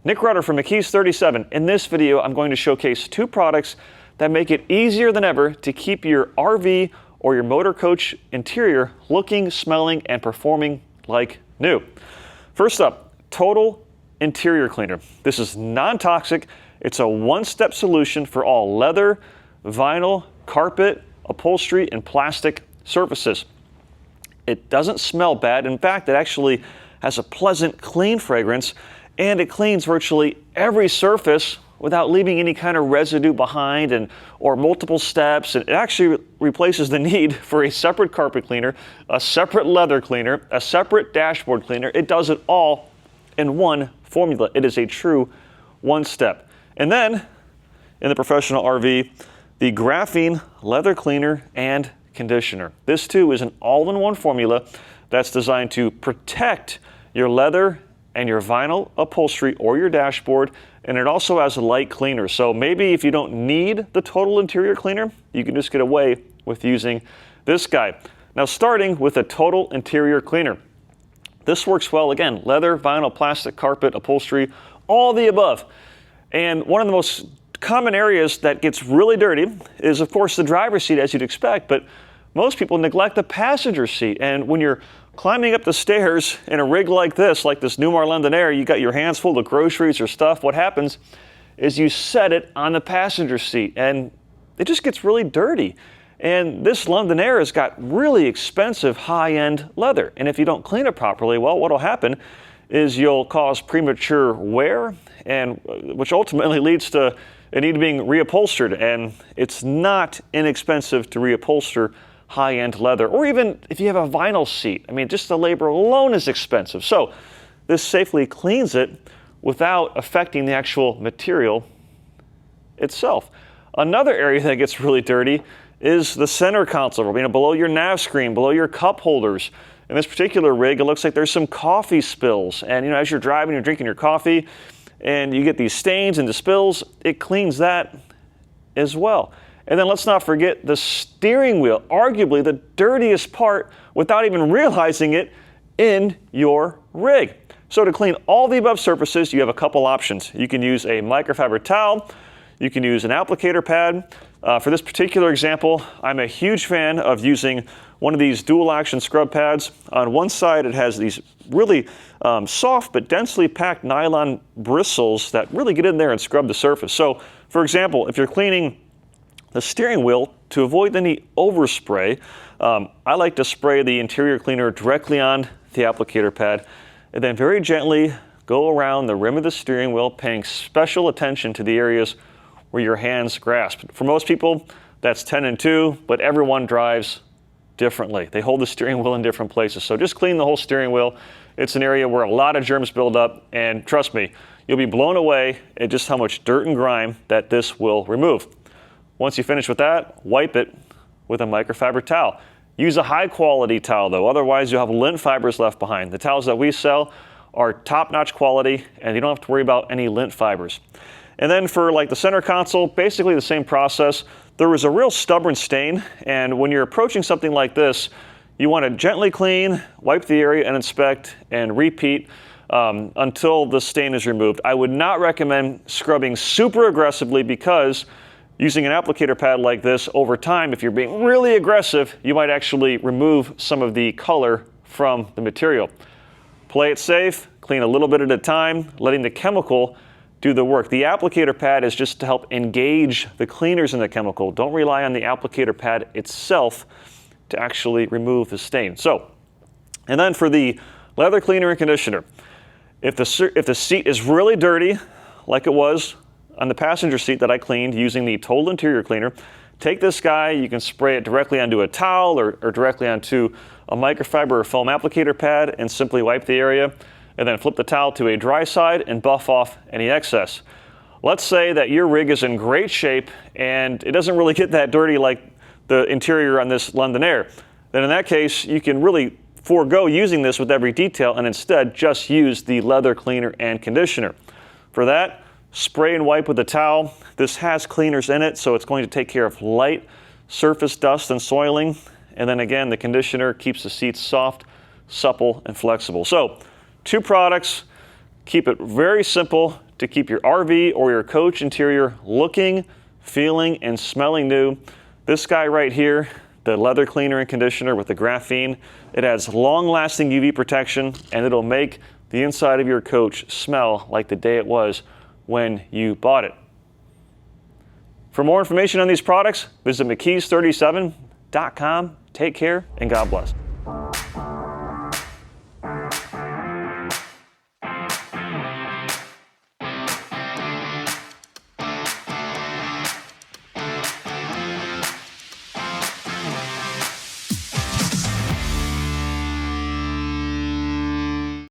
Nick Rutter from McKee's 37. In this video, I'm going to showcase two products that make it easier than ever to keep your RV or your motor coach interior looking, smelling, and performing like new. First up, Total Interior Cleaner. This is non-toxic. It's a one-step solution for all leather, vinyl, carpet, upholstery, and plastic surfaces. It doesn't smell bad. In fact, it actually has a pleasant, clean fragrance, and it cleans virtually every surface without leaving any kind of residue behind or multiple steps. And it actually replaces the need for a separate carpet cleaner, a separate leather cleaner, a separate dashboard cleaner. It does it all in one formula. It is a true one step. And then in the professional RV, the Graphene Leather Cleaner and Conditioner. This too is an all-in-one formula that's designed to protect your leather and your vinyl upholstery or your dashboard, and it also has a light cleaner. So maybe if you don't need the Total Interior Cleaner, you can just get away with using this guy. Now, starting with a Total Interior Cleaner. This works well, again, leather, vinyl, plastic, carpet, upholstery, all the above. And one of the most common areas that gets really dirty is, of course, the driver's seat, as you'd expect, but most people neglect the passenger seat. And when you're climbing up the stairs in a rig like this Newmar London Air, you got your hands full of groceries or stuff, what happens is you set it on the passenger seat and it just gets really dirty. And this London Air has got really expensive high-end leather. And if you don't clean it properly, well, what'll happen is you'll cause premature wear, and which ultimately leads to it need being reupholstered. And it's not inexpensive to reupholster high-end leather, or even if you have a vinyl seat. I mean, just the labor alone is expensive. So this safely cleans it without affecting the actual material itself. Another area that gets really dirty is the center console, below your nav screen, below your cup holders. In this particular rig, it looks like there's some coffee spills. And as you're driving, you're drinking your coffee, and you get these stains and the spills, it cleans that as well. And then let's not forget the steering wheel, arguably the dirtiest part without even realizing it in your rig. So to clean all the above surfaces, you have a couple options. You can use a microfiber towel. You can use an applicator pad. For this particular example, I'm a huge fan of using one of these dual action scrub pads. On one side, it has these really soft but densely packed nylon bristles that really get in there and scrub the surface. So for example, if you're cleaning the steering wheel, to avoid any overspray, I like to spray the interior cleaner directly on the applicator pad and then very gently go around the rim of the steering wheel, paying special attention to the areas where your hands grasp. For most people, that's 10 and 2, but everyone drives differently. They hold the steering wheel in different places. So just clean the whole steering wheel. It's an area where a lot of germs build up, and trust me, you'll be blown away at just how much dirt and grime that this will remove. Once you finish with that, wipe it with a microfiber towel. Use a high quality towel though, otherwise you'll have lint fibers left behind. The towels that we sell are top-notch quality, and you don't have to worry about any lint fibers. And then for the center console, basically the same process. There was a real stubborn stain, and when you're approaching something like this, you want to gently clean, wipe the area, and inspect, and repeat until the stain is removed. I would not recommend scrubbing super aggressively, because using an applicator pad like this over time, if you're being really aggressive, you might actually remove some of the color from the material. Play it safe, clean a little bit at a time, letting the chemical do the work. The applicator pad is just to help engage the cleaners in the chemical. Don't rely on the applicator pad itself to actually remove the stain. So, and then for the leather cleaner and conditioner, if the seat is really dirty, like it was on the passenger seat that I cleaned using the Total Interior Cleaner, take this guy, you can spray it directly onto a towel or directly onto a microfiber or foam applicator pad and simply wipe the area, and then flip the towel to a dry side and buff off any excess. Let's say that your rig is in great shape and it doesn't really get that dirty like the interior on this London Air. Then in that case, you can really forego using this with every detail and instead just use the leather cleaner and conditioner. For that, spray and wipe with a towel. This has cleaners in it, so it's going to take care of light surface dust and soiling. And then again, the conditioner keeps the seats soft, supple, and flexible. So, two products. Keep it very simple to keep your RV or your coach interior looking, feeling, and smelling new. This guy right here, the leather cleaner and conditioner with the graphene, it has long-lasting UV protection, and it'll make the inside of your coach smell like the day it was when you bought it. For more information on these products, visit McKees37.com. Take care and God bless.